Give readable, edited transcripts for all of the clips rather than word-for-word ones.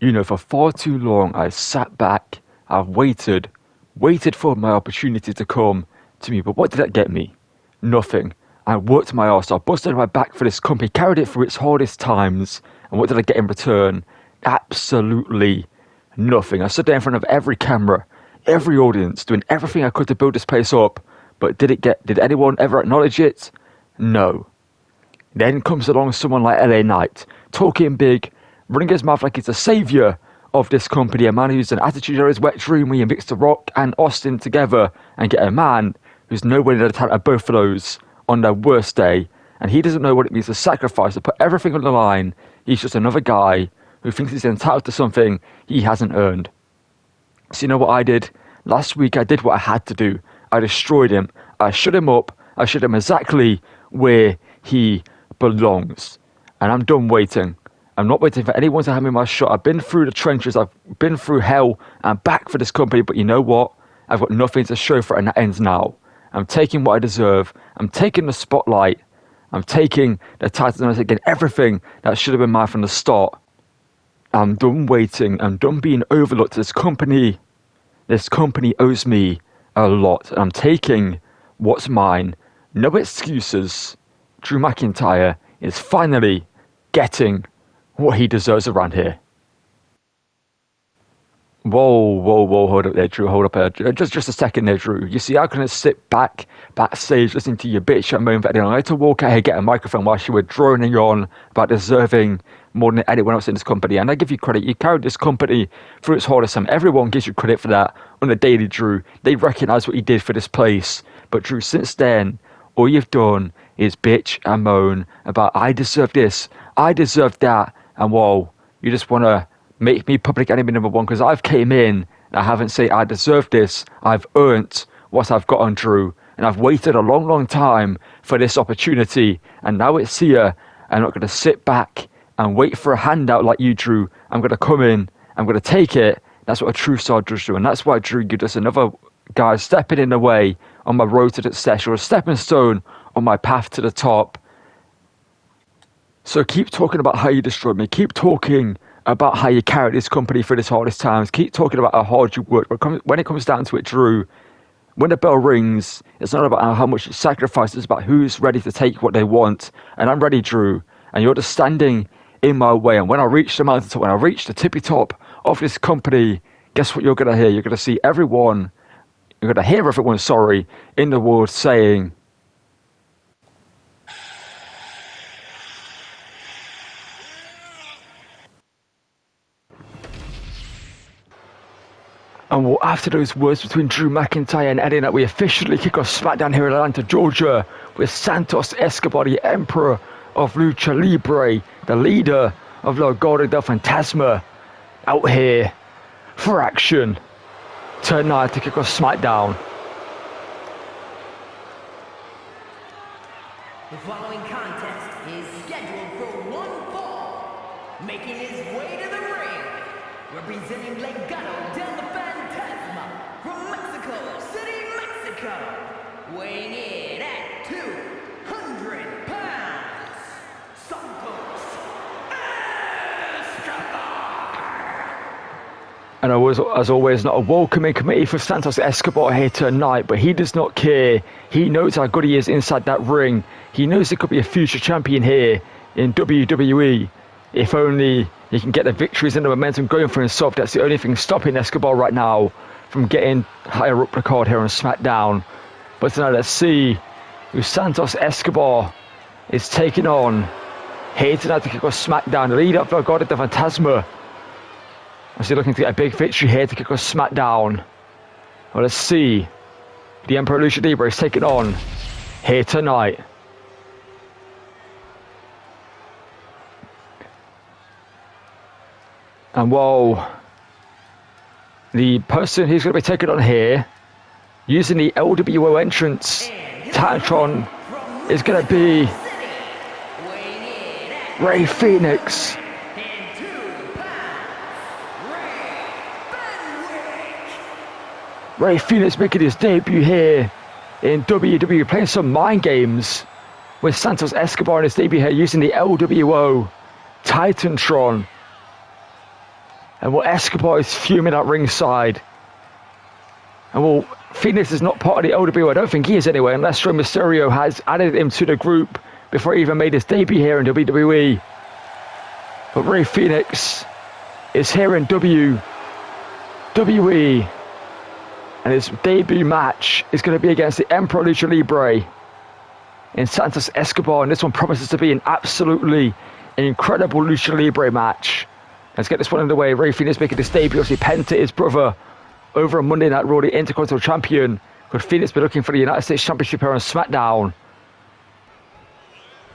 You know, for far too long, I sat back, I've waited for my opportunity to come to me. But what did that get me? Nothing. I worked my arse off, busted my back for this company, carried it through its hardest times. And what did I get in return? Absolutely nothing. I stood there in front of every camera, every audience, doing everything I could to build this place up. But did anyone ever acknowledge it? No. Then comes along someone like LA Knight, talking big, running his mouth like he's the saviour of this company, a man who's an attitude or his wet dream where you mix The Rock and Austin together and get a man who's nowhere near the talent of both of those on their worst day, and he doesn't know what it means to sacrifice, to put everything on the line. He's just another guy who thinks he's entitled to something he hasn't earned. So you know what I did? Last week I did what I had to do. I destroyed him. I shut him up. I shut him exactly where he belongs. And I'm done waiting. I'm not waiting for anyone to have me my shot. I've been through the trenches. I've been through hell. I'm back for this company. But you know what? I've got nothing to show for it, and that ends now. I'm taking what I deserve. I'm taking the spotlight. I'm taking the title, and I'm taking everything that should have been mine from the start. I'm done waiting. I'm done being overlooked. This company owes me a lot. And I'm taking what's mine. No excuses. Drew McIntyre is finally getting what he deserves around here. Whoa, hold up there, Drew, hold up there. Just a second there, Drew. You see, I couldn't sit backstage, listening to your bitch at moment. I had to walk out here, get a microphone while you were droning on about deserving more than anyone else in this company. And I give you credit. You carried this company through its hardest time. Everyone gives you credit for that on the daily, Drew. They recognize what you did for this place. But Drew, since then, all you've done is bitch and moan about, I deserve this, I deserve that. And whoa, you just want to make me public enemy number one because I've came in and I haven't said I deserve this. I've earned what I've got on Drew. And I've waited a long time for this opportunity. And now it's here. I'm not going to sit back and wait for a handout like you, Drew. I'm going to come in. I'm going to take it. That's what a true star does, Drew. And that's why, Drew, you're just another guy stepping in the way on my road to the success, or a stepping stone on my path to the top. So keep talking about how you destroyed me. Keep talking about how you carried this company through this hardest times. Keep talking about how hard you worked. But when it comes down to it, Drew, when the bell rings, it's not about how much you sacrifice. It's about who's ready to take what they want. And I'm ready, Drew. And you're just standing in my way. And when I reach the mountaintop, when I reach the tippy top of this company, guess what you're going to hear? You're going to see everyone, you're going to hear everyone, in the world saying, and well, after those words between Drew McIntyre and Eddie, that we officially kick off SmackDown here in Atlanta, Georgia, with Santos Escobar, the Emperor of Lucha Libre, the leader of Legado del Fantasma, out here for action tonight to kick off SmackDown. The following contest is scheduled for one fall, making his way to the ring, representing Legado del Fantasma from Mexico City, Mexico, weighing in at 200 pounds, Santos Escobar. And as always, not a welcoming committee for Santos Escobar here tonight, but he does not care. He knows how good he is inside that ring. He knows he could be a future champion here in WWE. If only he can get the victories and the momentum going for himself. That's the only thing stopping Escobar right now from getting higher up the card here on SmackDown. But tonight, let's see who Santos Escobar is taking on here tonight to kick off SmackDown. The leader of Legado del Fantasma. As he's looking to get a big victory here to kick off SmackDown. Well, let's see. The Emperor Lucha Libre is taking on here tonight. And whoa, the person who's going to be taken on here, using the LWO entrance, Titantron, is going to be Rey Fénix. Rey Fénix making his debut here in WWE, playing some mind games with Santos Escobar in his debut here, using the LWO Titantron. And Escobar is fuming at ringside. And Phoenix is not part of the OWO. I don't think he is anyway, unless Rey Mysterio has added him to the group before he even made his debut here in WWE. But Rey Fenix is here in WWE. And his debut match is going to be against the Emperor Lucha Libre in Santos Escobar. And this one promises to be an absolutely incredible Lucha Libre match. Let's get this one underway. Rey Fenix making his debut. Obviously, Penta, his brother, over on Monday Night Raw, the Intercontinental Champion. Could Phoenix be looking for the United States Championship here on SmackDown?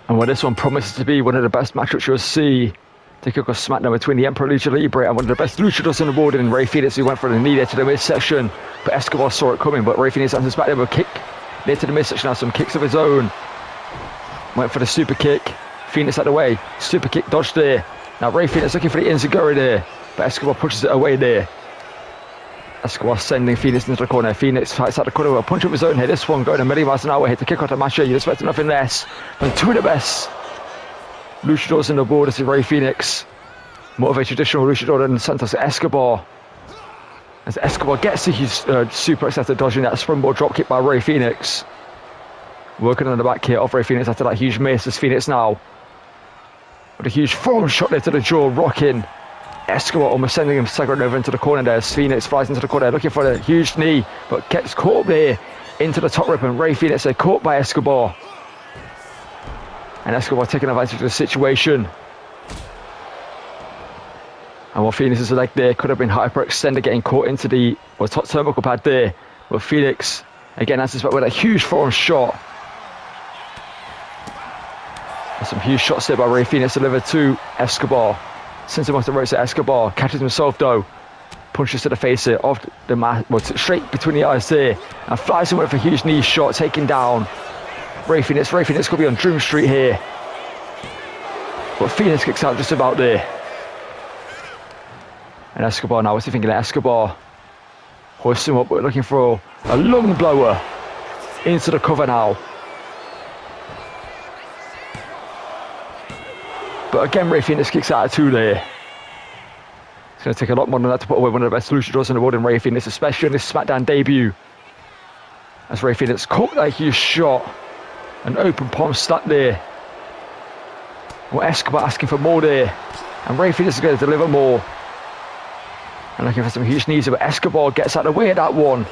And this one promises to be one of the best matchups you'll see to kick off SmackDown between the Emperor Lucha Libre and one of the best luchadors in the world in Rey Fenix, who went for the knee there to the midsection. But Escobar saw it coming, but Rey Fenix answers back there with a kick near to the midsection. Now some kicks of his own. Went for the super kick. Phoenix out the way. Super kick dodged there. Now Rey Fenix looking for the enziguri there, but Escobar pushes it away there. Escobar sending Phoenix into the corner. Phoenix fights out the corner with a punch of his own here. This one going a million miles an hour here to kick off the match here. You expect nothing less than two of the best luchadors in the world. This is Rey Fenix, more of a traditional luchador than Santos Escobar. As Escobar gets his suplex after dodging that springboard dropkick by Rey Fenix. Working on the back here of Rey Fenix after that huge miss. As Phoenix now with a huge forearm shot there to the jaw, rocking Escobar, almost sending him staggering over into the corner there. As Phoenix flies into the corner looking for the huge knee, but gets caught up there into the top rope, and Rey Fenix are caught by Escobar. And Escobar taking advantage of the situation. And while Phoenix's leg there could have been hyperextended, getting caught into the top turnbuckle pad there. But Phoenix again answers back with a huge forearm shot. And some huge shots there by Rey Fenix delivered to Escobar. Sends him off the ropes at Escobar. Catches himself though. Punches to the face here of the mat, straight between the eyes there. And flies him with a huge knee shot, taking down Rey Fenix. Rey Fenix could be on Dream Street here. But Phoenix kicks out just about there. And Escobar now, what's he thinking of Escobar? Hoists him up, but looking for a lung blower into the cover now. But again, Rey Fenix kicks out at two there. It's going to take a lot more than that to put away one of the best luchadors in the world in Rey Fenix, especially in this SmackDown debut. As Rey Fenix caught that huge shot. An open palm slap there. Well, Escobar asking for more there. And Rey Fenix is going to deliver more. And looking for some huge knees, but Escobar gets out of the way of that one.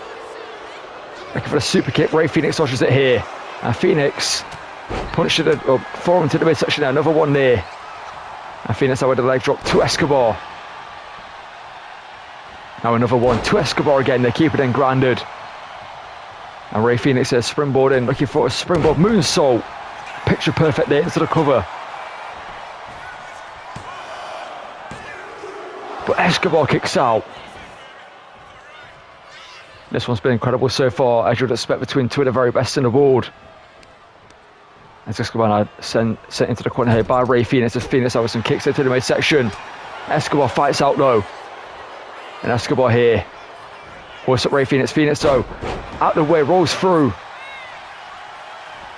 Looking for a super kick. Rey Fenix dodges it here. And Phoenix punched it forearm to the midsection there. Another one there. And Phoenix out with the leg drop to Escobar. Now another one to Escobar again. They keep it then grounded. And Rey Fenix is springboarding, looking for a springboard moonsault. Picture perfect there into the cover. But Escobar kicks out. This one's been incredible so far, as you'd expect between two of the very best in the world. As Escobar now sent into the corner here by Rey Fenix. As Phoenix over some kicks into the midsection. Escobar fights out though. And Escobar here. What's up, Rey Fenix? Phoenix though, out the way, rolls through.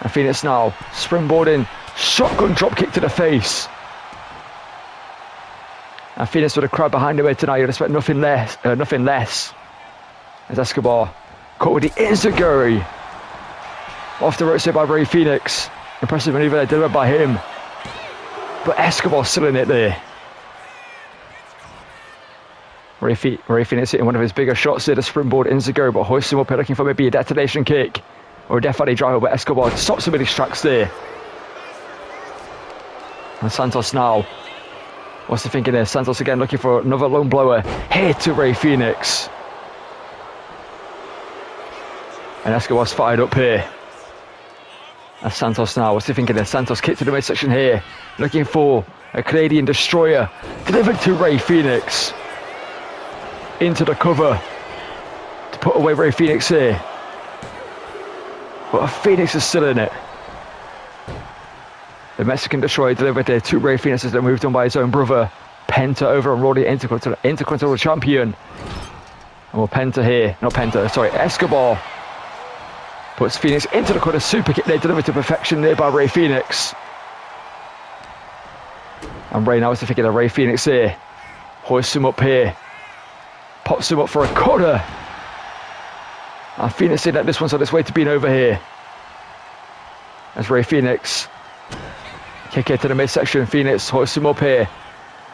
And Phoenix now springboarding, shotgun drop kick to the face. And Phoenix with a crowd behind him here tonight. You'd expect nothing less. As Escobar caught with the enziguri. Off the ropes here by Rey Fenix. Impressive maneuver there delivered by him. But Escobar still in it there. Rey Fenix hitting one of his bigger shots there, the springboard enziguri, but hoists him up here looking for maybe a detonation kick or a Death Valley driver, but Escobar stops him with his tracks there. And Santos now, what's he thinking there? Santos again looking for another lone blower here to Rey Fenix. And Escobar's fired up here. And Santos now, what's he thinking there? Santos kick to the midsection here, looking for a Canadian destroyer delivered to Rey Fenix. Into the cover to put away Rey Fenix here. But Phoenix is still in it. The Mexican destroyer delivered there to Rey Fenix as they moved on by his own brother Penta over on Raw, the Intercontinental Champion. And Escobar puts Phoenix into the corner, super kick there delivered to perfection there by Rey Fenix. And Rey now is thinking of Rey Fenix here. Hoists him up here. Pops him up for a cutter. And Phoenix saying that this one's on its way to being over here. As Rey Fenix. Kick it to the midsection. Phoenix hoists him up here.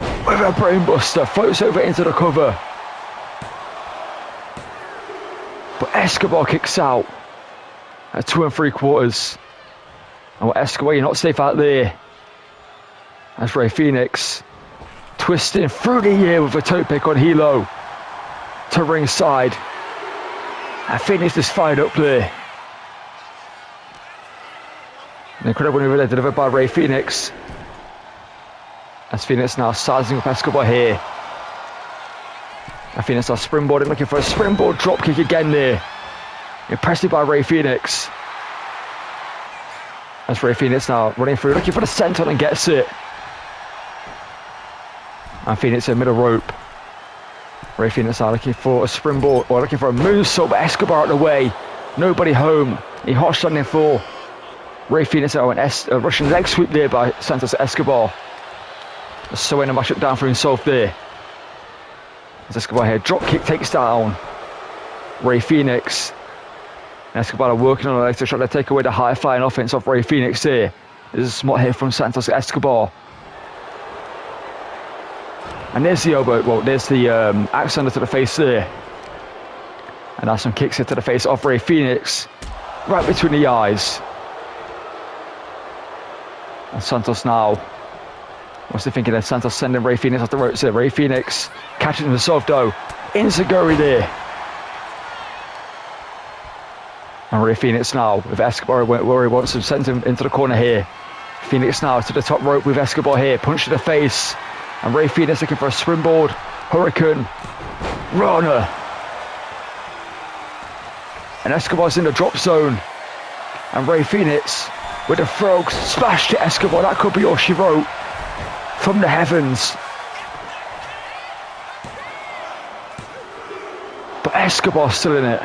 With a brainbuster. Floats over into the cover. But Escobar kicks out. At 2 3/4. And with Escobar, you're not safe out there. As Rey Fenix. Twisting through the air with a toe pick on Hilo. To ringside. And Phoenix is fired up there. An incredible move there delivered by Rey Fenix. As Phoenix now sizing up Escobar here. And Phoenix now springboarding, looking for a springboard dropkick again there. Impressive by Rey Fenix. As Rey Fenix now running through, looking for the senton and gets it. And Phoenix in middle rope. Rey Fenix now looking for a springboard, or looking for a moonsault, but Escobar out of the way. Nobody home. He hot standing for Rey Fenix out, a Russian leg sweep there by Santos Escobar. So in a mashup down for himself there. As Escobar here, drop kick takes down Rey Fenix. And Escobar working on the legs to try to take away the high flying offense of Rey Fenix here. There's a smart hit from Santos Escobar. And there's the elbow, well, there's the axe under to the face there. And now some kicks into the face of Rey Fenix. Right between the eyes. And Santos now. What's he thinking there? Santos sending Rey Fenix off the ropes there. Rey Fenix catching himself though. Enziguri there. And Rey Fenix now with Escobar where he wants to send him into the corner here. Fenix now to the top rope with Escobar here. Punch to the face. And Rey Fenix looking for a springboard. Hurricane. Rana. And Escobar's in the drop zone. And Rey Fenix with a frog smash to Escobar. That could be all she wrote. From the heavens. But Escobar's still in it.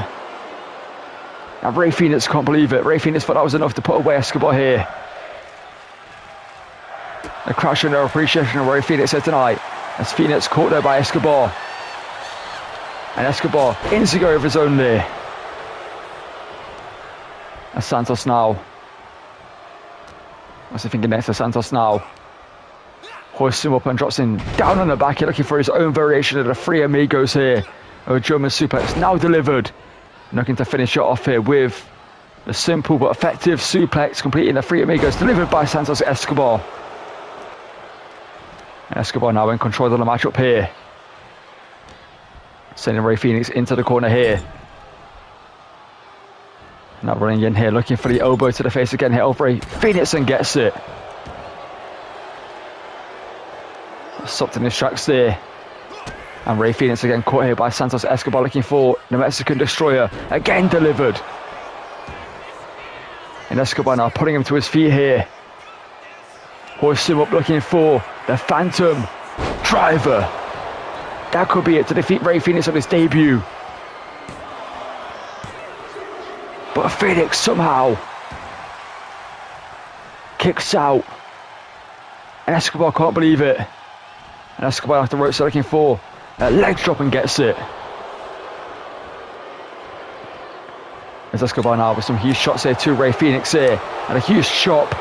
And Rey Fenix can't believe it. Rey Fenix thought that was enough to put away Escobar here. A crowd showing their appreciation of Rey Fenix here tonight. As Fenix caught there by Escobar. And Escobar Enziguri of his own there. And Santos now. What's he thinking next to Santos now? Hoists him up and drops him down on the back. He's looking for his own variation of the Three Amigos here. A German suplex now delivered. Looking to finish it off here with a simple but effective suplex, completing the Three Amigos delivered by Santos Escobar. Escobar now in control of the match up here. Sending Rey Fenix into the corner here. Now running in here, looking for the elbow to the face again here of Rey Fenix and gets it. Stopped in his tracks there. And Rey Fenix again caught here by Santos Escobar, looking for the Mexican Destroyer. Again delivered. And Escobar now putting him to his feet here. Hoists him up looking for the Phantom Driver. That could be it to defeat Rey Fenix on his debut. But Phoenix somehow kicks out. And Escobar can't believe it. And Escobar off the ropes looking for a leg drop and gets it. As Escobar now with some huge shots here to Rey Fenix here. And a huge chop.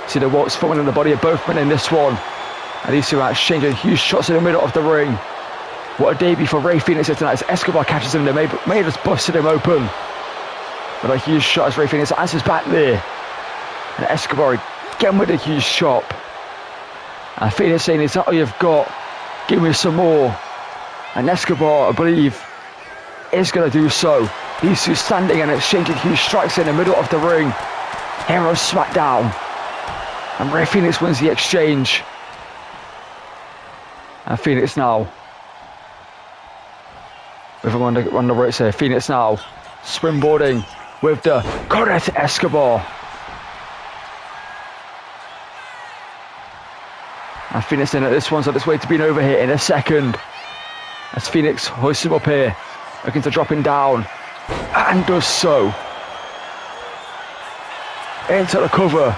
See the walks forming in the body of both men in this one. And these two are exchanging huge shots in the middle of the ring. What a debut for Rey Fenix here tonight as Escobar catches him there. May just busted him open. But a huge shot as Rey Fenix answers back there. And Escobar again with a huge chop. And Phoenix saying, is that all you've got? Give me some more. And Escobar, I believe, is going to do so. These two standing and exchanging huge strikes in the middle of the ring. Here on SmackDown. And Rey Fenix wins the exchange. And Phoenix now. With him on the ropes here. Phoenix now springboarding with the correct Escobar. And Phoenix in it. This one's on its way to being over here in a second. As Phoenix hoists him up here. Looking to drop him down. And does so. Into the cover.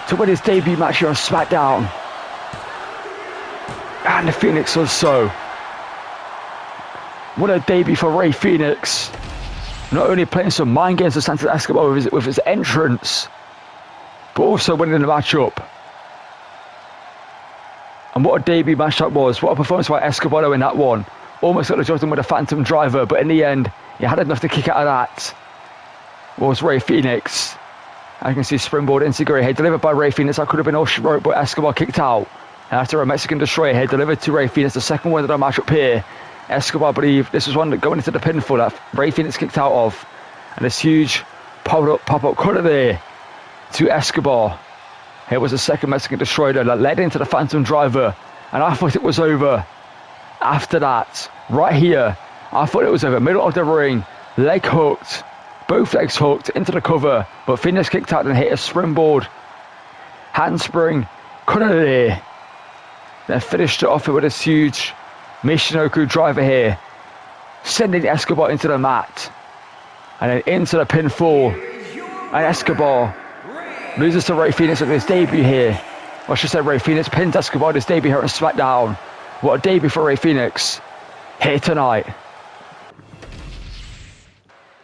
To win his debut match here on SmackDown. And the Phoenix does so. What a debut for Rey Fenix. Not only playing some mind games with Santos Escobar with his entrance, but also winning the matchup. And what a debut match that was. What a performance by Escobar in that one. Almost got the job done with a Phantom Driver, but in the end, he had enough to kick out of that. Was Rey Fenix. As you can see, springboard into Gray head delivered by Rey Fenix. That could have been all she wrote, but Escobar kicked out. And after a Mexican Destroyer head delivered to Rey Fenix, the second one of the match up here. Escobar believed this was one that going into the pinfall that Rey Fenix kicked out of. And this huge pop-up cutter there to Escobar. Here was the second Mexican Destroyer that led into the Phantom Driver. And I thought it was over. After that, right here, I thought it was over. Middle of the ring, leg hooked. Both legs hooked into the cover. But Phoenix kicked out and hit a springboard. Handspring, cutter there. Then finished it off with this huge Michinoku driver here. Sending Escobar into the mat. And then into the pinfall. And Escobar loses to Rey Fenix with his debut here. Or I should say Rey Fenix pins Escobar his debut here on SmackDown. What a debut for Rey Fenix here tonight.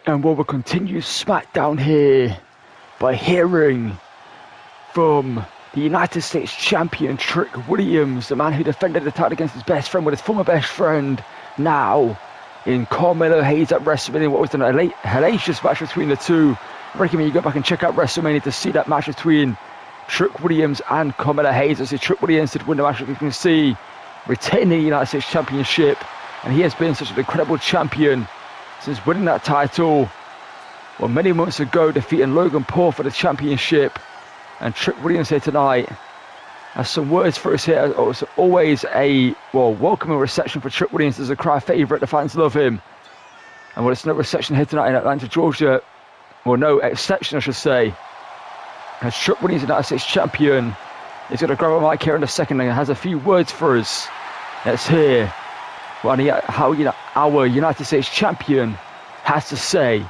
And we will continue SmackDown here by hearing from the United States Champion Trick Williams, the man who defended the title against his best friend with his former best friend, now in Carmelo Hayes at WrestleMania. What was an hellacious match between the two. I recommend you go back and check out WrestleMania to see that match between Trick Williams and Carmelo Hayes. As Trick Williams did win the match, you can see, retaining the United States Championship, and he has been such an incredible champion since winning that title, well, many months ago, defeating Logan Paul for the championship. And Trick Williams here tonight has some words for us here. It's always a welcoming reception for Trick Williams. There's a crowd favourite. The fans love him. And it's no reception here tonight in Atlanta, Georgia. Well, no exception, I should say. As Trick Williams, United States champion, is going to grab a mic here in a second and has a few words for us. Let's hear how our United States champion has to say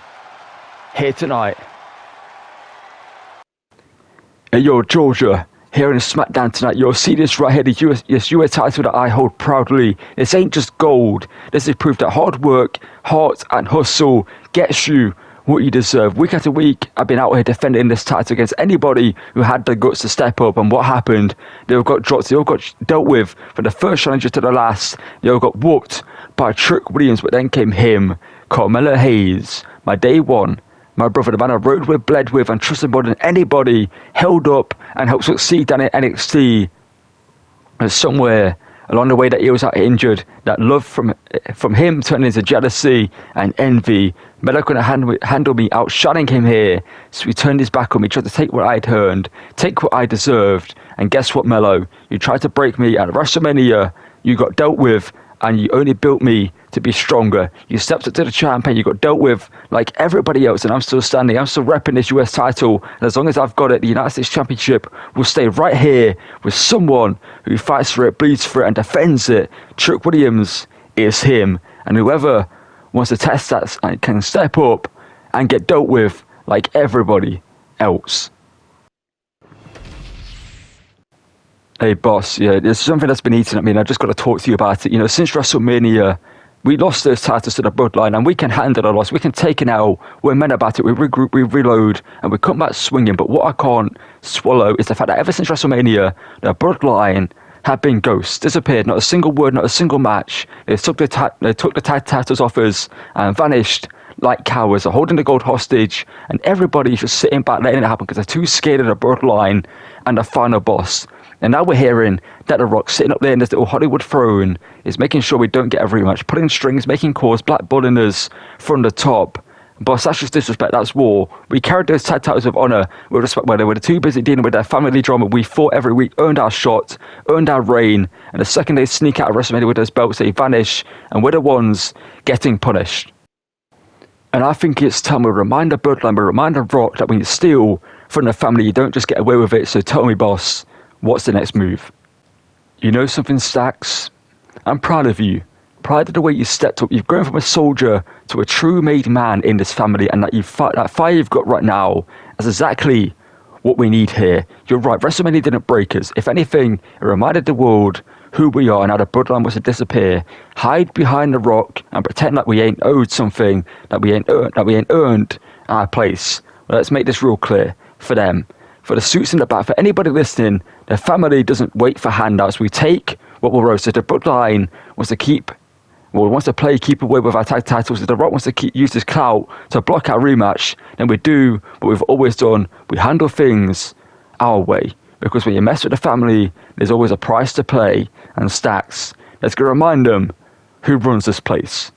here tonight. Hey, yo, Georgia, here in SmackDown tonight, you'll see this right here, the US title that I hold proudly. This ain't just gold. This is proof that hard work, heart, and hustle gets you what you deserve. Week after week, I've been out here defending this title against anybody who had the guts to step up. And what happened? They all got dropped. They all got dealt with from the first challenger to the last. They all got whooped by Trick Williams. But then came him, Carmelo Hayes, my day one. My brother, the man I rode with, bled with, and trusted more than anybody, held up and helped succeed down at NXT. And somewhere along the way that he was out injured, that love from him turned into jealousy and envy. Melo couldn't handle me outshining him here, so he turned his back on me, tried to take what I'd earned, take what I deserved. And guess what, Melo? You tried to break me at WrestleMania, you got dealt with, and you only built me to be stronger. You stepped up to the champ and you got dealt with like everybody else, and I'm still standing. I'm still repping this US title, and as long as I've got it, the United States Championship will stay right here with someone who fights for it, bleeds for it, and defends it. Trick Williams is him, and whoever wants to test that and can step up and get dealt with like everybody else. Hey boss, yeah, there's something that's been eating at me and I just got to talk to you about it. You know, since WrestleMania, we lost those titles to the Bloodline, and we can handle a loss. We can take an L. We're men about it. We regroup, we reload, and we come back swinging. But what I can't swallow is the fact that ever since WrestleMania, the Bloodline have been ghosts, disappeared. Not a single word, not a single match. They took the tag titles off us and vanished like cowards. They're holding the gold hostage, and everybody's just sitting back letting it happen because they're too scared of the Bloodline and the final boss. And now we're hearing that The Rock sitting up there in this little Hollywood throne is making sure we don't get a rematch, pulling strings, making calls, blackballing us from the top. Boss, that's just disrespect, that's war. We carried those tag titles with honour, with respect, where they were too busy dealing with their family drama. We fought every week, earned our shot, earned our reign, and the second they sneak out of WrestleMania with those belts, they vanish, and we're the ones getting punished. And I think it's time we remind the Bloodline, we remind the Rock that when you steal from the family, you don't just get away with it. So tell me, boss, what's the next move? You know something, Stacks? I'm proud of you. Proud of the way you stepped up. You've grown from a soldier to a true made man in this family, and that fire you've got right now is exactly what we need here. You're right, WrestleMania didn't break us. If anything, it reminded the world who we are and how the bloodline wants to disappear, hide behind the rock and pretend like we ain't owed something, that we ain't earned our place. Well, let's make this real clear for them, for the suits in the back, for anybody listening. Their family doesn't wait for handouts. We take what we're owed. So the bloodline wants to play keep away with our tag titles. If The Rock wants to use this clout to block our rematch, then we do what we've always done. We handle things our way. Because when you mess with the family, there's always a price to pay. And Stacks, let's go remind them who runs this place.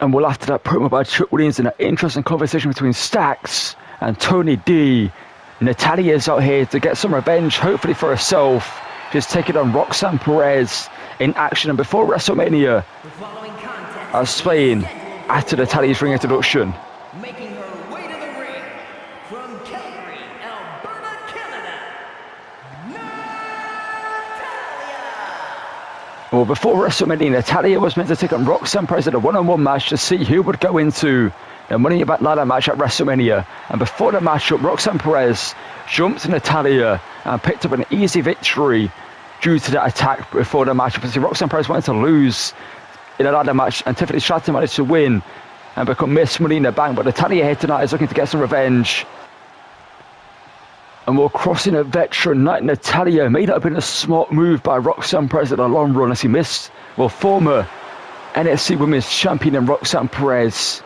And well, after that promo by Chuck Williams and an interesting conversation between Stacks and Tony D, Natalia's out here to get some revenge, hopefully for herself. She's taking on Roxanne Perez in action. And before WrestleMania, I was playing after Natalia's ring introduction. Making her way to the ring from Calgary, Alberta, Canada, Natalya. Well, before WrestleMania, Natalya was meant to take on Roxanne Perez in a one-on-one match to see who would go into the Money in the Bank ladder match at WrestleMania. And before the matchup, Roxanne Perez jumped Natalya and picked up an easy victory due to that attack before the match. Obviously, Roxanne Perez wanted to lose in a ladder match, and Tiffany Stratton managed to win and become Miss Money in the Bank. But Natalya here tonight is looking to get some revenge. And we're crossing a veteran like Natalya. May not have been a smart move by Roxanne Perez in the long run, as he missed, well, former NXT Women's Champion and Roxanne Perez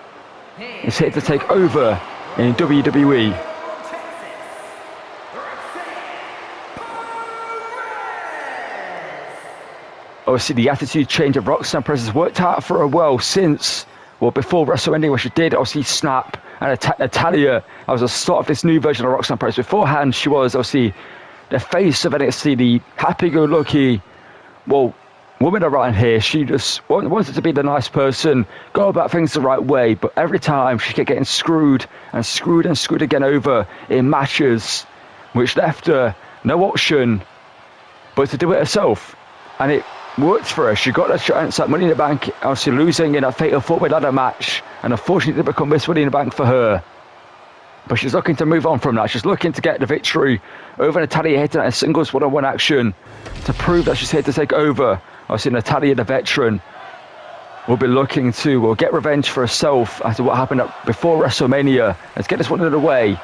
is here to take over in WWE. Obviously, the attitude change of Roxanne Perez has worked out for her well since, well, before WrestleMania, where she did obviously snap and attack Natalya. That was the start of this new version of Roxanne Perez. Beforehand, she was obviously the face of NXT, the happy-go-lucky, well, woman around here. She just wanted to be the nice person, go about things the right way, but every time she kept getting screwed and screwed and screwed again over in matches, which left her no option but to do it herself. And it worked for her. She got a chance at Money in the Bank, obviously losing in a fatal four-way ladder match, and unfortunately it become Miss Money in the Bank for her. But she's looking to move on from that. She's looking to get the victory over Natalya here tonight in singles one-on-one action to prove that she's here to take over. Obviously, Natalya, the veteran, will be looking to get revenge for herself after what happened before WrestleMania. Let's get this one out of the way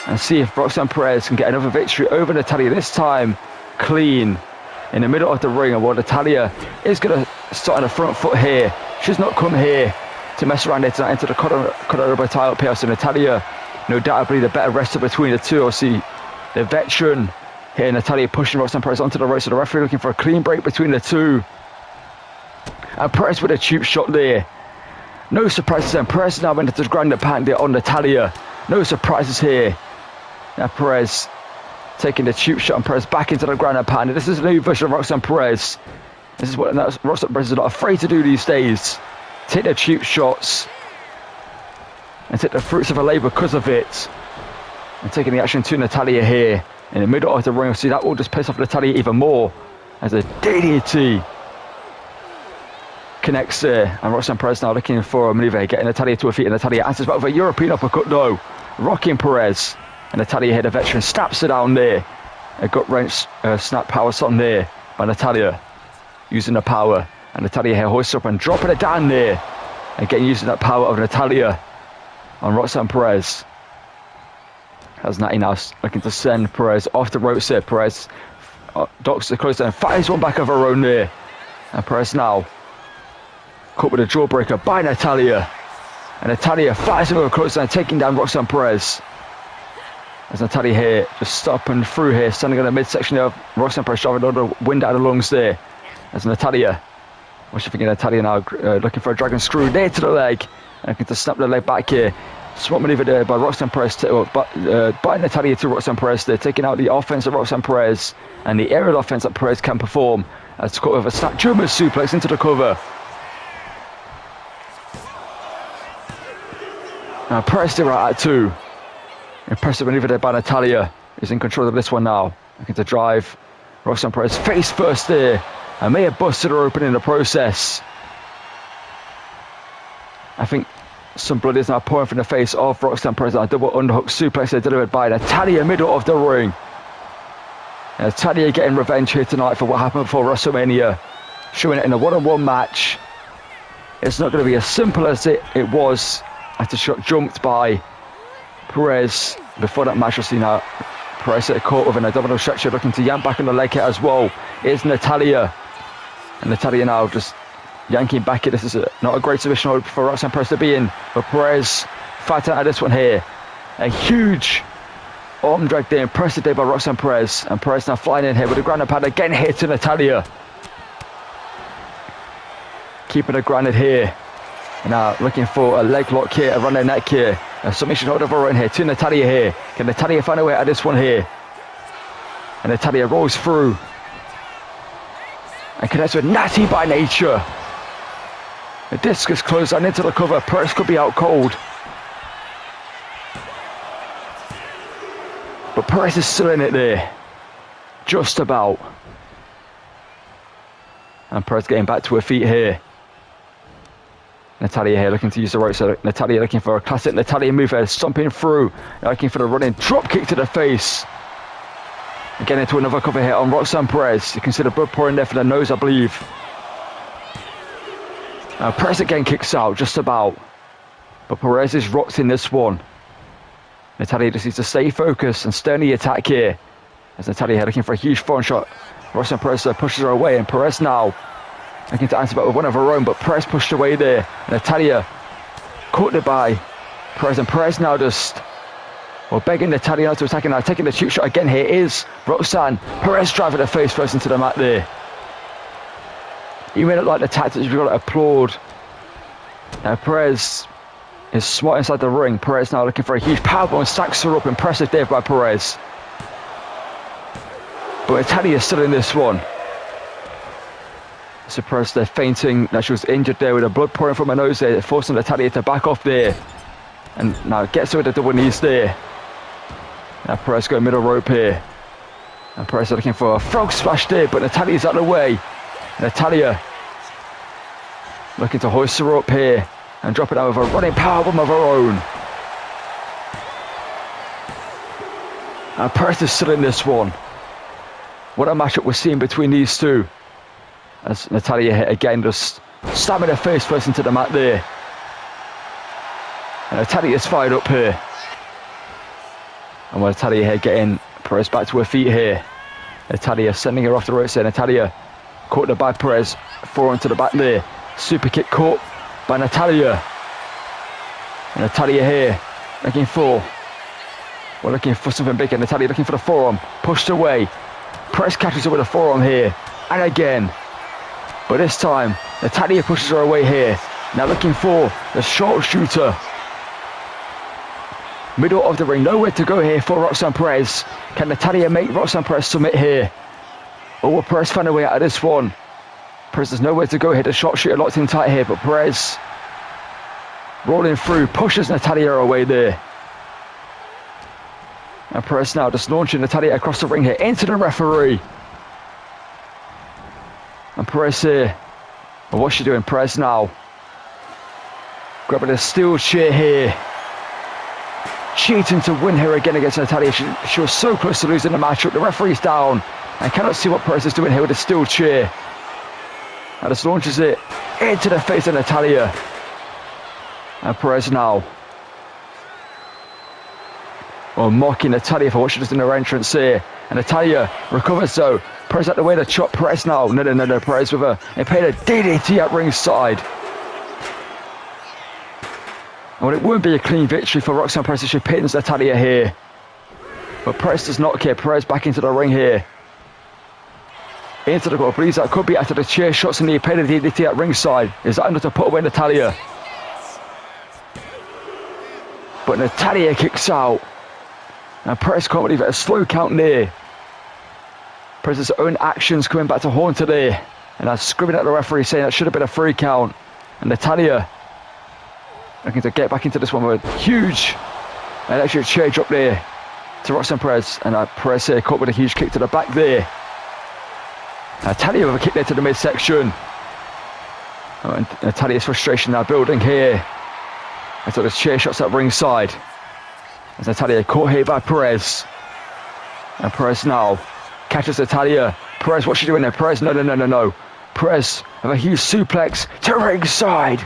and see if Roxanne Perez can get another victory over Natalya, this time clean in the middle of the ring. And while Natalya is going to start on the front foot here, she's not come here to mess around here tonight into the Colorado title pair. So Natalya, no doubt, the better wrestler between the two. Obviously, the veteran here, Natalya pushing Roxanne Perez onto the right. So the referee looking for a clean break between the two. And Perez with a cheap shot there. No surprises then. Perez now went into the ground and pound there on Natalya. No surprises here. Now Perez taking the cheap shot, and Perez back into the ground and pound. This is a new version of Roxanne Perez. This is what Roxanne Perez is not afraid to do these days. Take the cheap shots and take the fruits of her labour because of it. And taking the action to Natalya here in the middle of the ring. See, that will just piss off Natalya even more as a DDT connects there. And Roxanne Perez now looking for a maneuver, getting Natalya to her feet, and Natalya answers back with a European uppercut though. Rocking Perez. And Natalya here, the veteran, snaps her down there. A gut wrench snap power on there by Natalya, using the power. And Natalya here hoists up and dropping it down there. Again, using that power of Natalya on Roxanne Perez. As Natty now looking to send Perez off the ropes there. Perez docks the close and fires one back of her own there. And Perez now caught with a jawbreaker by Natalya. And Natalya fires another close and taking down Roxanne Perez. As Natalya here just stopping through here, standing on the midsection of Roxanne Perez, shoving all the wind out of the lungs there. As Natalya, what's she thinking? Natalya now looking for a dragon screw there to the leg, and looking to snap the leg back here. Swap maneuver there by Roxanne Perez, by Natalya to Roxanne Perez there, taking out the offense of Roxanne Perez and the aerial offense that Perez can perform. As caught with a snap German suplex into the cover. Now Perez still right at two. Impressive maneuver there by Natalya. Is in control of this one now. Looking to drive Roxanne Perez face first there. And may have busted her open in the process. I think some blood is now pouring from the face of Roxanne Perez. A double underhook suplex there delivered by Natalya, middle of the ring. And Natalia getting revenge here tonight for what happened before WrestleMania. Showing it in a one-on-one match. It's not going to be as simple as it was after shot jumped by Perez before that match. We'll see now Perez hit caught within a double stretcher, looking to yank back on the leg hit as well. It's Natalia. And Natalia now just yanking back it. This is not a great submission for Roxanne Perez to be in. But Perez fighting out of this one here. A huge arm drag there, impressive day by Roxanne Perez. And Perez now flying in here with a ground and pound again here to Natalia. Keeping it grounded here. And now looking for a leg lock here, a running neck here. A submission hold of her in here to Natalia here. Can Natalia find a way out of this one here? And Natalia rolls through. And connects with Natty by nature. The discus closed on into the cover. Perez could be out cold. But Perez is still in it there. Just about. And Perez getting back to her feet here. Natalia here looking to use the right side. Natalia looking for a classic Natalia move here, stomping through. Looking for the running drop kick to the face. Again into another cover hit on Roxanne Perez. You can see the blood pouring there for the nose, I believe. Perez again kicks out, just about. But Perez is rocked in this one. Natalia just needs to stay focused and stay on the attack here. As Natalia here looking for a huge foreign shot. Roxanne Perez pushes her away, and Perez now looking to answer back with one of her own, but Perez pushed away there. And Natalia caught it by Perez, and Perez now just begging Natalia now to attack, and now taking the cheap shot again here is Roxanne Perez driving her face first into the mat there. You may not like the tactics, you've got to applaud. Now Perez is smart inside the ring. Perez now looking for a huge powerbomb and stacks her up. Impressive there by Perez. But Natalia is still in this one. So Perez there fainting. Now she was injured there with the blood pouring from her nose there, forcing Natalia to back off there. And now gets her with the double knees there. Now Perez going middle rope here. And Perez looking for a frog splash there, but Natalia's out of the way. Natalia looking to hoist her up here and drop it out with a running powerbomb of her own. And Perez is still in this one. What a matchup we're seeing between these two. As Natalia hit again, just stabbing her face first into the mat there. And Natalia's fired up here. And with Natalia here getting Perez back to her feet here. Natalia sending her off the ropes there. Natalia caught her by Perez, forward into the back there. Super kick caught by Natalia. And Natalia here looking for something bigger. Natalia looking for the forearm, pushed away. Perez catches her with a forearm here, and again. But this time, Natalia pushes her away here. Now looking for the sharpshooter. Middle of the ring, nowhere to go here for Roxanne Perez. Can Natalia make Roxanne Perez submit here? Or will Perez find a way out of this one? Perez has nowhere to go here. The sharpshooter locked in tight here, but Perez rolling through, pushes Natalia away there. And Perez now just launching Natalia across the ring here into the referee. And Perez here. And what's she doing? Perez now grabbing a steel chair here. Cheating to win here again against Natalia. She was so close to losing the matchup. The referee's down. I cannot see what Perez is doing here with a steel chair. And just launches it into the face of Natalia. And Perez now mocking Natalia for what she does in her entrance here. And Natalia recovers though. Perez out the way to chop Perez now. No. Perez with and paid a DDT at ringside. And it won't be a clean victory for Roxanne Perez if she pins Natalia here. But Perez does not care. Perez back into the ring here. Into the goal. Believes that could be after the chair shots and he paid a DDT at ringside. Is that enough to put away Natalia? But Natalia kicks out. And Perez can't believe it. A slow count there. Perez's own actions coming back to haunt her there. And I'm screaming at the referee saying that should have been a free count. And Natalia looking to get back into this one with a huge electric chair drop there to Roxanne Perez. And Perez here caught with a huge kick to the back there. Natalia with a kick there to the midsection. And Natalia's frustration now building here. I thought the chair shots at ringside. As Natalia caught here by Perez. And Perez now Catches Natalia. Perez, what's she doing there? Perez, no. Perez have a huge suplex to ringside.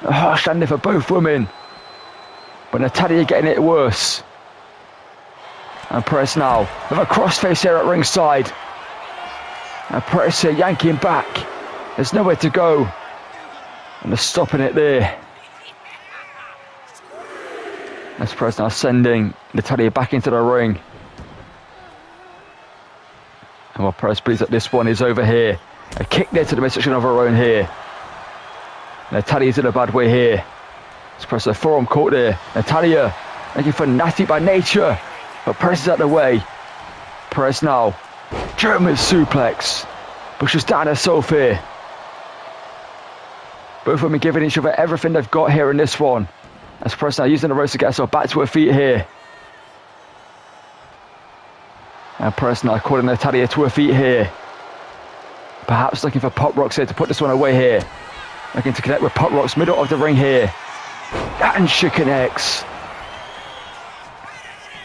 A harsh landing for both women. But Natalia getting it worse. And Perez now with a crossface here at ringside. And Perez here yanking back. There's nowhere to go. And they're stopping it there. As Perez now sending Natalia back into the ring. And while Perez believes that this one is over here. A kick there to the midsection of her own here. Natalia's in a bad way here. Let's press the forearm caught there. Natalia looking for nasty by nature. But Perez is out of the way. Perez now. German suplex. Pushes down herself here. Both women giving each other everything they've got here in this one. As Perez now using the ropes to get herself back to her feet here. And Perez now calling Natalia to her feet here. Perhaps looking for Pop Rocks here to put this one away here. Looking to connect with Pop Rocks, middle of the ring here. And she connects.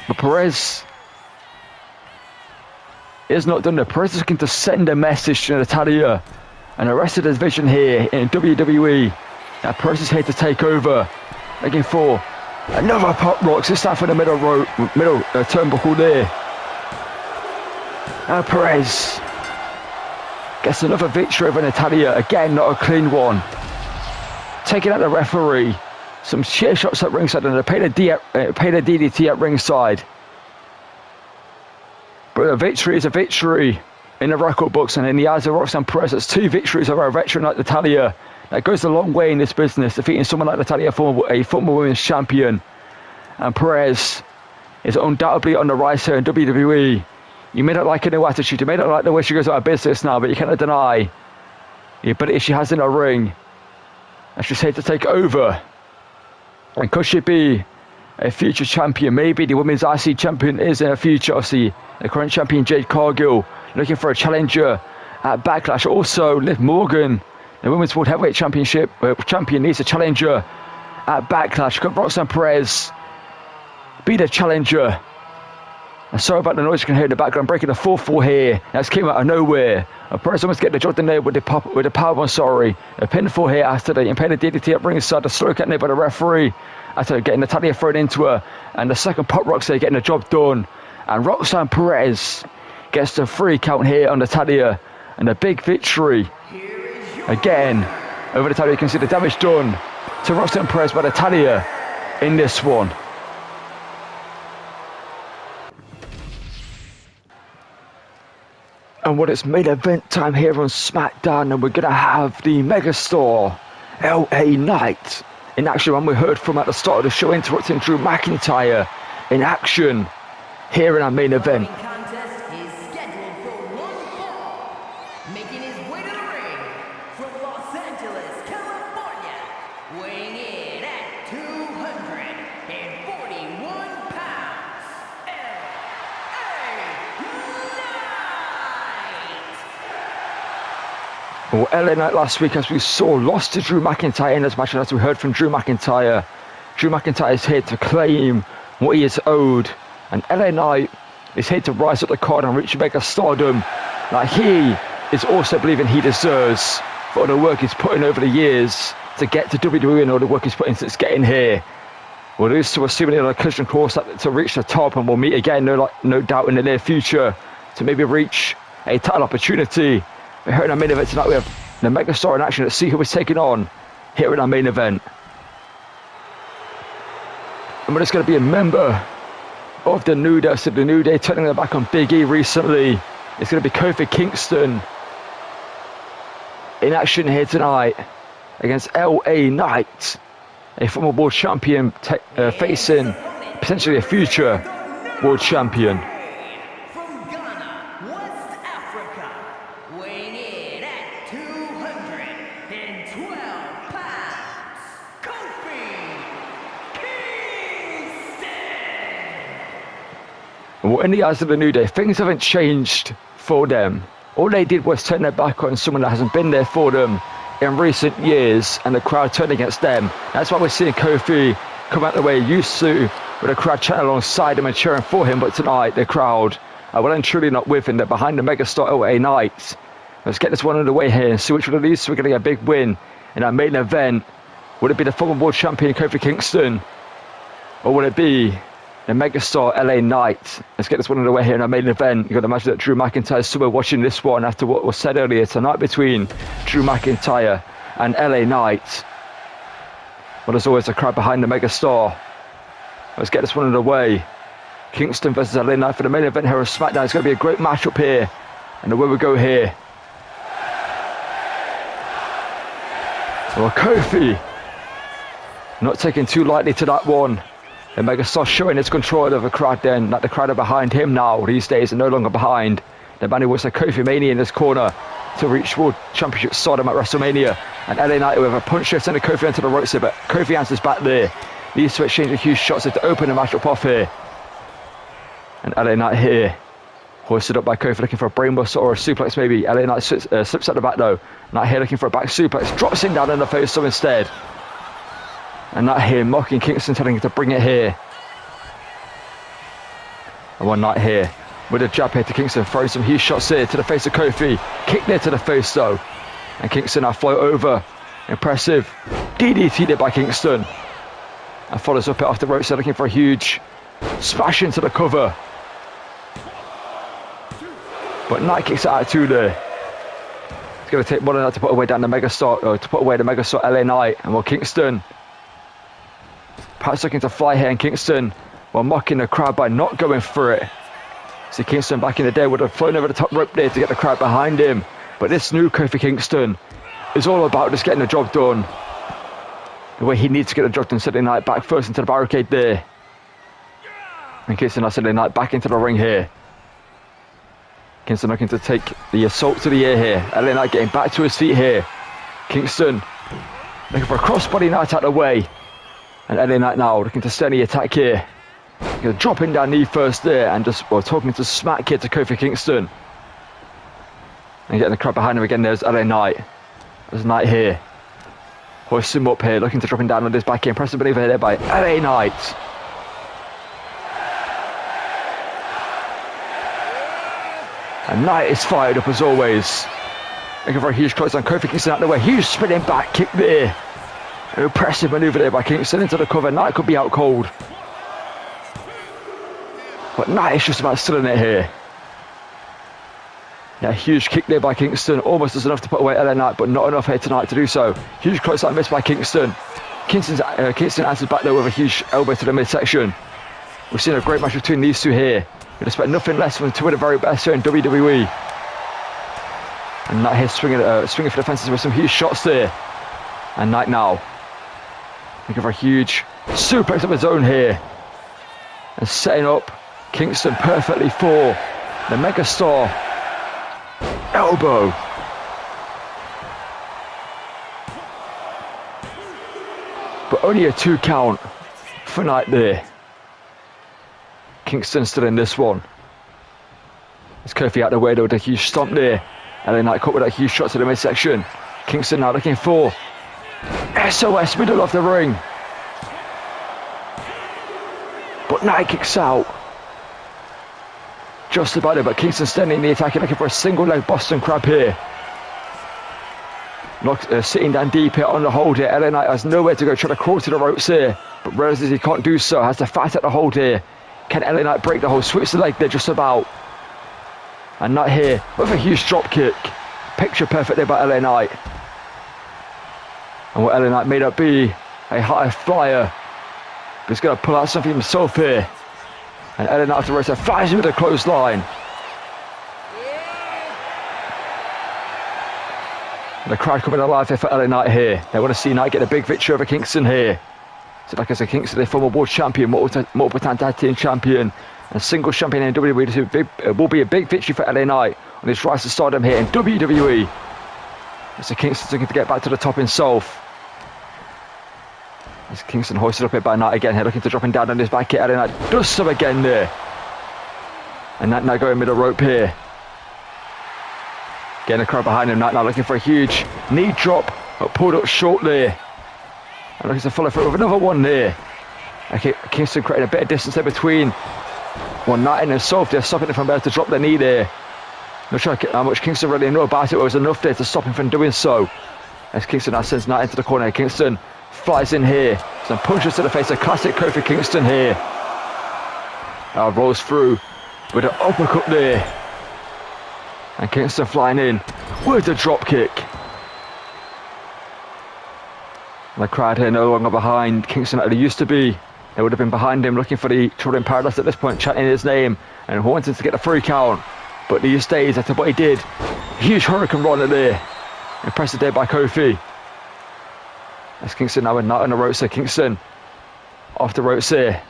But Perez is not done there. Perez is looking to send a message to Natalia and the rest of the division here in WWE. Now Perez is here to take over. Looking for another Pop Rocks, this time for the middle turnbuckle there. Now Perez gets another victory over Natalia. Again, not a clean one. Taking out the referee. Some chair shots at ringside and they paid a DDT at ringside. But a victory is a victory in the record books, and in the eyes of Roxanne Perez, it's 2 victories over a veteran like Natalia. That goes a long way in this business, defeating someone like Natalia, a former women's champion. And Perez is undoubtedly on the rise here in WWE. You may not like her new attitude, you may not like the way she goes out of business now, but you cannot deny the ability she has in her ring. And she's here to take over. And could she be a future champion? Maybe the women's IC champion is in the future. Obviously, the current champion Jade Cargill looking for a challenger at Backlash. Also, Liv Morgan, the women's world heavyweight championship champion, needs a challenger at Backlash. Could Roxanne Perez be the challenger? I'm sorry about the noise you can hear in the background. Breaking the 4-4 here. That's came out of nowhere. Perez almost getting the job done there with the powerbomb. Sorry, a pinfall here after the impeded DDT at ringside. The slow cut there by the referee after getting Natalia thrown into her, and the second Pop Rocks there getting the job done. And Roxanne Perez gets the 3 count here on Natalia, and a big victory again over Natalia. You can see the damage done to Roxanne Perez by Natalia in this one. And what it's main event time here on SmackDown, and we're going to have the megastar LA Knight in action. And we heard from at the start of the show, interrupting Drew McIntyre in action here in our main event. Contest is scheduled for 1 fall. Making his way to the ring from Los Angeles, California, weighing in at 241 pounds, Well, LA Knight last week, as we saw, lost to Drew McIntyre in this match, and as we heard from Drew McIntyre is here to claim what he is owed, and LA Knight is here to rise up the card and reach mega stardom like he is also believing he deserves for all the work he's put in over the years to get to WWE and all the work he's put in since getting here. Well, those two are assuming on a collision course to reach the top, and we'll meet again, no doubt, in the near future to maybe reach a title opportunity. But here in our main event tonight, we have the megastar in action. Let's see who is taking on here in our main event. And we're just going to be a member of the New Day. So the New Day turning their back on Big E recently. It's going to be Kofi Kingston in action here tonight against LA Knight, a former world champion facing potentially a future world champion. from Ghana, West Africa, weighing in at 212 pounds, Kofi Kingston. Well, in the eyes of the New Day, things haven't changed for them. All they did was turn their back on someone that hasn't been there for them in recent years, and the crowd turned against them. That's why we're seeing Kofi come out the way he used to with the crowd chanting alongside him and cheering for him. But tonight, the crowd are well and truly not with him. They're behind the megastar LA Knight. Let's get this one underway here and see which one of these two are going to get a big win in our main event. Would it be the former world champion Kofi Kingston, or would it be the megastar LA Knight? Let's get this one underway here in our main event. You've got to imagine that Drew McIntyre is somewhere watching this one after what was said earlier tonight between Drew McIntyre and LA Knight. But as always, a crowd behind the megastar. Let's get this one underway. Kingston versus LA Knight for the main event here on SmackDown. It's going to be a great matchup here. And away we go here. Well, Kofi not taking too lightly to that one. The megastar showing his control of the crowd then, that the crowd are behind him now these days and no longer behind the man who was a Kofi Mania in this corner to reach World Championship stardom at WrestleMania. And LA Knight with a punch there, sending Kofi onto the ropes here, but Kofi answers back there. These two exchanging huge shots to open the matchup off here. And LA Knight here, hoisted up by Kofi, looking for a brainbuster or a suplex maybe. LA Knight slips at the back though. Knight here looking for a back suplex, drops him down in the face so instead. And Knight here mocking Kingston, telling him to bring it here. And one Knight here with a jab here to Kingston, throwing some huge shots here to the face of Kofi. Kick there to the face though. And Kingston now float over. Impressive DDT there by Kingston. And follows up it off the ropes, so looking for a huge smash into the cover. But Knight kicks it out too there. It's going to take more than that to put away down the megastar, or to put away the megastar LA Knight. And well, Kingston perhaps looking to fly here, and Kingston, while mocking the crowd by not going for it. See, Kingston back in the day would have flown over the top rope there to get the crowd behind him. But this new Kofi Kingston is all about just getting the job done the way he needs to get the job done. Sending Knight back first into the barricade there. And Kingston now sending Knight back into the ring here. Kingston looking to take the assault to the air here. LA Knight getting back to his feet here. Kingston looking for a crossbody Knight out of the way. And LA Knight now looking to stay the attack here. Dropping down knee first there and just talking to smack here to Kofi Kingston. And getting the crowd behind him again. There's LA Knight. There's Knight here. Hoists him up here, looking to drop him down on his back here. Impressive believer there by LA Knight. And Knight is fired up as always. Looking for a huge close on Kofi Kingston out of the way. Huge spinning back kick there. An impressive manoeuvre there by Kingston into the cover. Knight could be out cold. But Knight is just about still in it here. Yeah, huge kick there by Kingston. Almost does enough to put away LA Knight, but not enough here tonight to do so. Huge close up miss by Kingston. Kingston answers back there with a huge elbow to the midsection. We've seen a great match between these two here. We'd expect nothing less from two of the very best here in WWE. And Knight here swinging for the fences with some huge shots there. And Knight now looking for a huge suplex of his own here. And setting up Kingston perfectly for the megastar elbow. But only a 2 count for Knight there. Kingston still in this one. There's Kofi out the way though with a huge stomp there. And then Knight caught with that huge shot to the midsection. Kingston now looking for SOS middle of the ring. But Knight kicks out. Just about it, but Kingston standing in the attack, looking for a single leg Boston Crab here. Sitting down deep here on the hold here. LA Knight has nowhere to go, trying to crawl to the ropes here, but realizes he can't do so, has to fight at the hold here. Can LA Knight break the hold? Switch the leg there just about. And Knight here with a huge drop kick. Picture perfect there by LA Knight. And what LA Knight may not be a high flyer, but he's going to pull out something himself here. And LA Knight after the race flies with a clothesline. And the crowd coming alive here for LA Knight here. They want to see Knight get a big victory over Kingston here. So like I said, Kingston, the former world champion, multiple time tag team champion, and single champion in WWE. Will be a big victory for LA Knight on his rise to stardom here in WWE. So Kingston's looking to get back to the top himself. As Kingston hoisted up here by Knight again here, looking to drop him down on his back here. LA Knight does so again there. And Knight now going middle rope here. Getting the crowd behind him. Knight now looking for a huge knee drop, but pulled up short there. And looking to follow through with another one there. Okay, Kingston creating a bit of distance there between Knight and himself. They're stopping him from being able to drop the knee there. Not sure how much Kingston really knew about it, but it was enough there to stop him from doing so. As Kingston now sends Knight into the corner. Kingston flies in here. Some punches to the face. A classic Kofi Kingston here. Rolls through with an uppercut there. And Kingston flying in with a drop kick. And the crowd here no longer behind Kingston like they used to be. They would have been behind him looking for the Trouble in Paradise at this point, chanting his name and wanting to get the 3 count. But these days, after what he did, huge Hurricane Runner there. Impressive there by Kofi. As Kingston now with Knight on the ropes there. Kingston off the ropes here.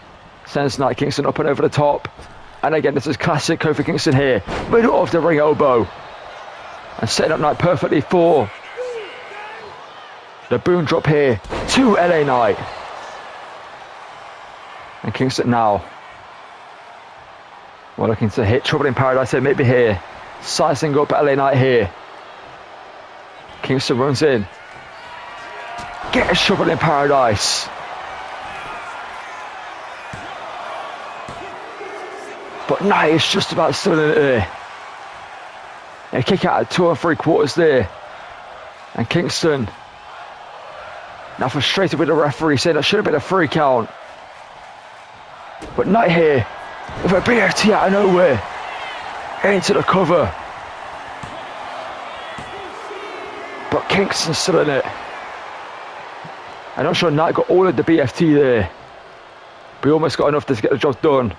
Sends Knight. Kingston up and over the top. And again, this is classic Kofi Kingston here. Middle of the ring elbow. And setting up Knight perfectly for the boom drop here to LA Knight. And Kingston now, we're looking to hit Trouble in Paradise here, maybe here. Sizing up LA Knight here. Kingston runs in. Gets Trouble in Paradise. But Knight is just about still in it there. A kick out at 2 3/4 there. And Kingston now frustrated with the referee, saying that should have been a 3 count. But Knight here with a BFT out of nowhere into the cover. But Kingston's still in it. I'm not sure Knight got all of the BFT there, but he almost got enough to get the job done.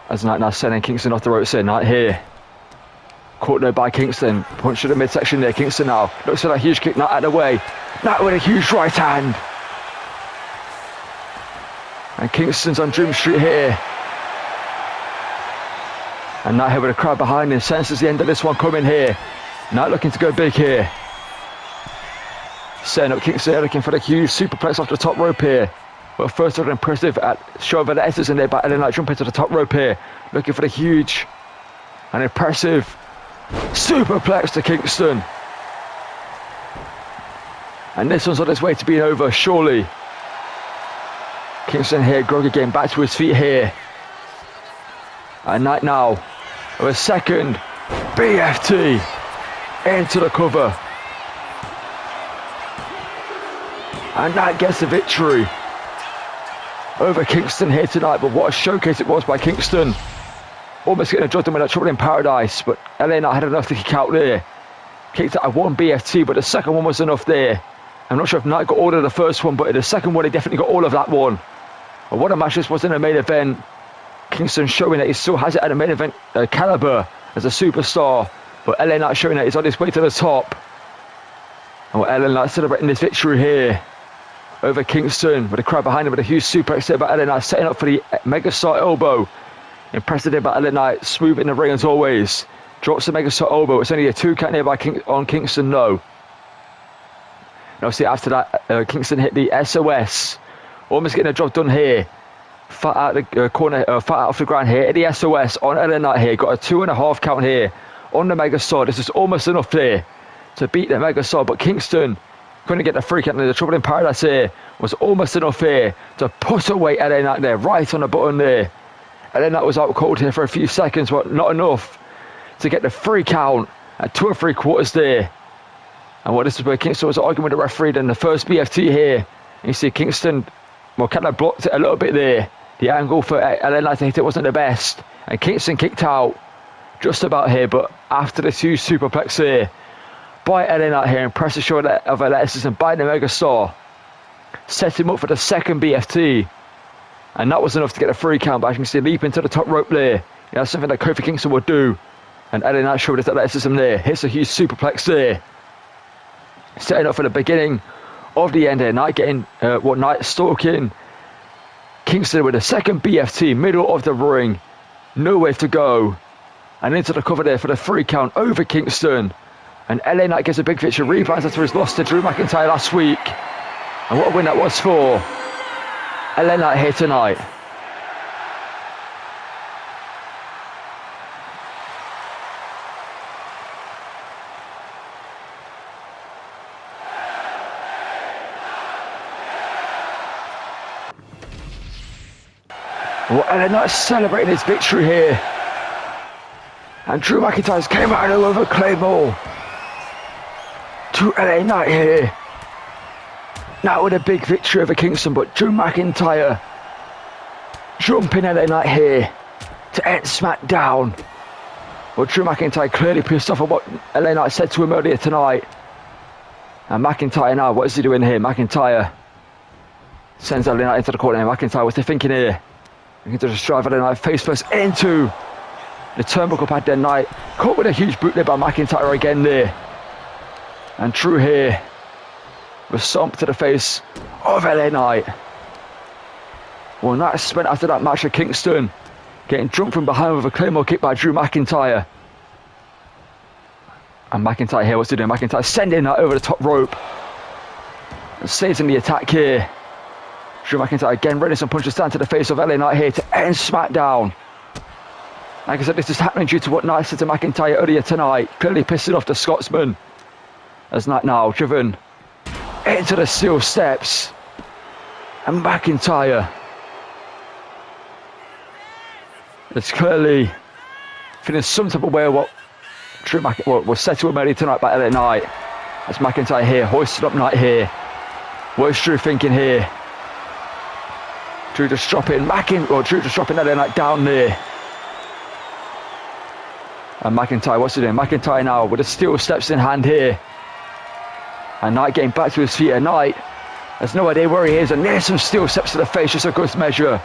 As Knight now sending Kingston off the ropes here. Knight here. Caught there by Kingston. Punch to the midsection there. Kingston now looks for that huge kick. Knight out of the way. Knight with a huge right hand. And Kingston's on Dream Street here. And Knight here with a crowd behind him. Senses the end of this one coming here. Knight looking to go big here. Setting up Kingston here, looking for the huge superplex off the top rope here. But first of all, impressive at show of the S's in there by LA Knight jumping to the top rope here. Looking for the huge and impressive superplex to Kingston. And this one's on its way to being over, surely. Kingston here, groggy getting back to his feet here. And Knight now with a second BFT into the cover. And Knight gets the victory over Kingston here tonight. But what a showcase it was by Kingston. Almost getting a job done with that Trouble in Paradise. But LA Knight had enough to kick out there. Kicked out of 1 BFT, but the second one was enough there. I'm not sure if Knight got all of the first one, but in the second one he definitely got all of that one. But what a match this was in the main event. Kingston showing that he still has it at the main event caliber as a superstar. But LA Knight showing that he's on his way to the top. And LA Knight celebrating this victory here over Kingston with the crowd behind him with a huge suplex there by LA Knight, setting up for the Megastar elbow. Impressive there by LA Knight, smooth in the ring as always. Drops the Megastar elbow. It's only a 2 count here by on Kingston, no. And obviously after that, Kingston hit the SOS. Almost getting a job done here. Fat out the corner, fat out off the ground here. Hit the SOS on LA Knight here. Got a 2.5 count here on the Megastar. This is almost enough there to beat the Megastar, but Kingston couldn't get the free count. The Trouble in Paradise here was almost enough here to put away LA Knight there, right on the button there. LA Knight was out cold here for a few seconds, but not enough to get the 3 count at 2 3/4 there. And what this is where Kingston was arguing with the referee. Then the first BFT here, and you see Kingston, well, kind of blocked it a little bit there. The angle for LA Knight to hit it wasn't the best, and Kingston kicked out just about here. But after this huge superplex here by LA Knight here, impressive show of athleticism by the Megastar, set him up for the second BFT, and that was enough to get a 3 count. But as you can see, leaping to the top rope there, that's something that Kofi Kingston would do. And LA Knight showed his athleticism there, hits a huge superplex there, setting up for the beginning of the end here. Knight getting Knight stalking Kingston with a second BFT, middle of the ring, nowhere to go, and into the cover there for the 3 count over Kingston. And LA Knight gets a big victory, rebounds after his loss to Drew McIntyre last week. And what a win that was for LA Knight here tonight. Well, LA Knight celebrating his victory here. And Drew McIntyre's came out with a Claymore to LA Knight here. Not with a big victory over Kingston, but Drew McIntyre jumping LA Knight here to end SmackDown. Well, Drew McIntyre clearly pissed off at what LA Knight said to him earlier tonight. And McIntyre now, what is he doing here? McIntyre sends LA Knight into the corner. McIntyre, what's he thinking here? Looking to just drive LA Knight face first into the turnbuckle pad then Knight. Caught with a huge boot there by McIntyre again there. And Drew here with stomp to the face of LA Knight. Well, Knight spent after that match at Kingston getting drunk from behind with a Claymore kick by Drew McIntyre. And McIntyre here, what's he doing? McIntyre sending that over the top rope. And stays in the attack here. Drew McIntyre again ready some punches down to the face of LA Knight here to end SmackDown. Like I said, this is happening due to what Knight said to McIntyre earlier tonight. Clearly pissing off the Scotsman. As Knight now driven into the steel steps. And McIntyre is clearly feeling some type of way of what Drew McIntyre was said to him earlier tonight by LA Knight. As McIntyre here, hoisted up Knight here. What is Drew thinking here? Drew just dropping Drew just dropping LA Knight down there. And McIntyre, what's he doing? McIntyre now with the steel steps in hand here. And Knight getting back to his feet. And Knight has no idea where he is. And there's some steel steps to the face, just a good measure.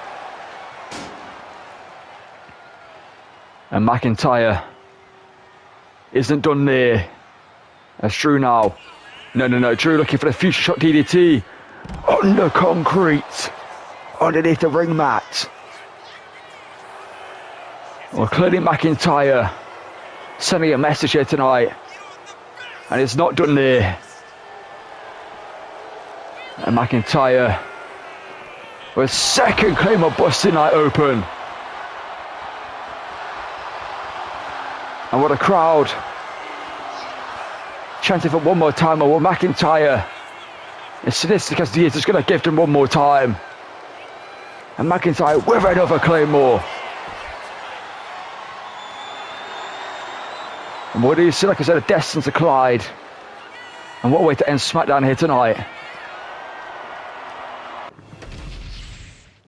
And McIntyre isn't done there. That's Drew now. No. Drew looking for the future shot DDT. Under concrete. Underneath the ring mat. Well, clearly McIntyre sending a message here tonight. And it's not done there. And McIntyre with second Claymore busting Knight open. And what a crowd chanting for one more time. Well, McIntyre is sadistic as he is, just going to give him one more time. And McIntyre with another Claymore. And what do you see? Like I said, a destined to collide. And what a way to end SmackDown here tonight.